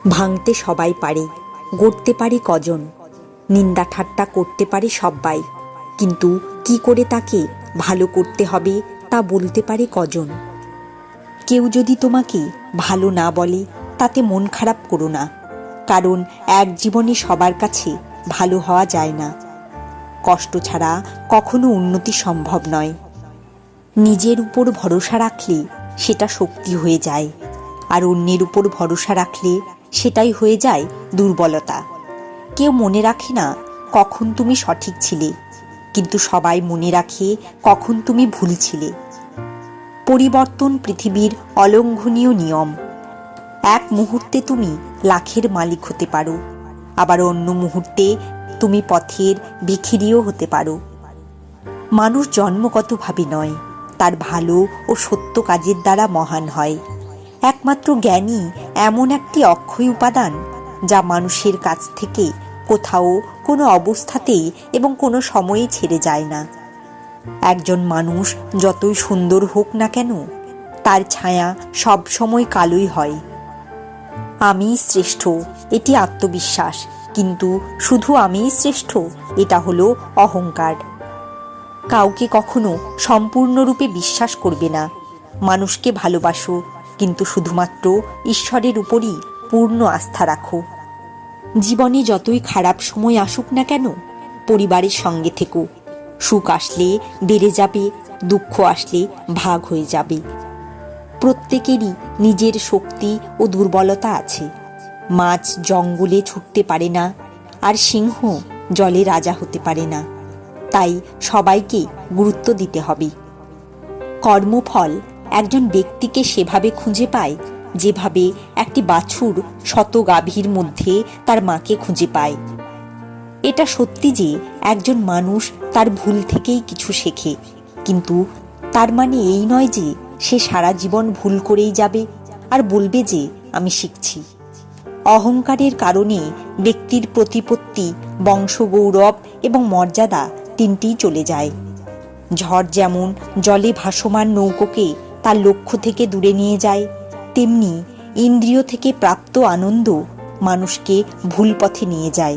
ভাঙতে সবাই পারে, গড়তে পারে কজন। নিন্দা ঠাট্টা করতে পারে সব্বাই, কিন্তু কি করে তাকে ভালো করতে হবে তা বলতে পারে কজন। কেউ যদি তোমাকে ভালো না বলে তাতে মন খারাপ করো না, কারণ এক জীবনে সবার কাছে ভালো হওয়া যায় না। কষ্ট ছাড়া কখনো উন্নতি সম্ভব নয়। নিজের উপর ভরসা রাখলে সেটা শক্তি হয়ে যায়, আর অন্যের উপর ভরসা রাখলে সেটাই হয়ে যায় দুর্বলতা। কেউ মনে রাখে না কখন তুমি সঠিক ছিলে, কিন্তু সবাই মনে রাখে কখন তুমি ভুল ছিলে। পরিবর্তন পৃথিবীর অলঙ্ঘনীয় নিয়ম। এক মুহূর্তে তুমি লাখের মালিক হতে পারো, আবার অন্য মুহূর্তে তুমি পথের ভিখিরিও হতে পারো। মানুষ জন্মগতভাবে নয়, তার ভালো ও সত্য কাজের দ্বারা মহান হয়। একমাত্র জ্ঞানই এমন একটি অক্ষয় উপাদান যা মানুষের কাছ থেকে কোথাও কোনো অবস্থাতেই এবং কোনো সময়ে ছেড়ে যায় না। একজন মানুষ যতই সুন্দর হোক না কেন, তার ছায়া সব সময় কালোই হয়। আমিই শ্রেষ্ঠ, এটি আত্মবিশ্বাস, কিন্তু শুধু আমিই শ্রেষ্ঠ এটা হলো অহংকার। কাউকে কখনো সম্পূর্ণরূপে বিশ্বাস করবে না। মানুষকে ভালোবাসো, কিন্তু শুধুমাত্র ঈশ্বরের উপরই পূর্ণ আস্থা রাখো। জীবনে যতই খারাপ সময় আসুক না কেন, পরিবারের সঙ্গে থেকো। সুখ আসলে বেড়ে যাবে, দুঃখ আসলে ভাগ হয়ে যাবে। প্রত্যেকেরই নিজের শক্তি ও দুর্বলতা আছে। মাছ জঙ্গলে ছুটতে পারে না, আর সিংহ জলে রাজা হতে পারে না। তাই সবাইকে গুরুত্ব দিতে হবে। কর্মফল একজন ব্যক্তিকে সেভাবে খুঁজে পায় যেভাবে একটি বাছুর শত গাভীর মধ্যে তার মাকে খুঁজে পায়। এটা সত্যি যে একজন মানুষ তার ভুল থেকেই কিছু শেখে, কিন্তু তার মানে এই নয় যে সে সারা জীবন ভুল করেই যাবে আর বলবে যে আমি শিখছি। অহংকারের কারণে ব্যক্তির প্রতিপত্তি, বংশগৌরব এবং মর্যাদা তিনটিই চলে যায়। ঝড় যেমন জলে ভাসমান নৌকোকে তার লক্ষ্য থেকে দূরে নিয়ে যায়, তেমনি ইন্দ্রিয় থেকে প্রাপ্ত আনন্দ মানুষকে ভুল পথে নিয়ে যায়।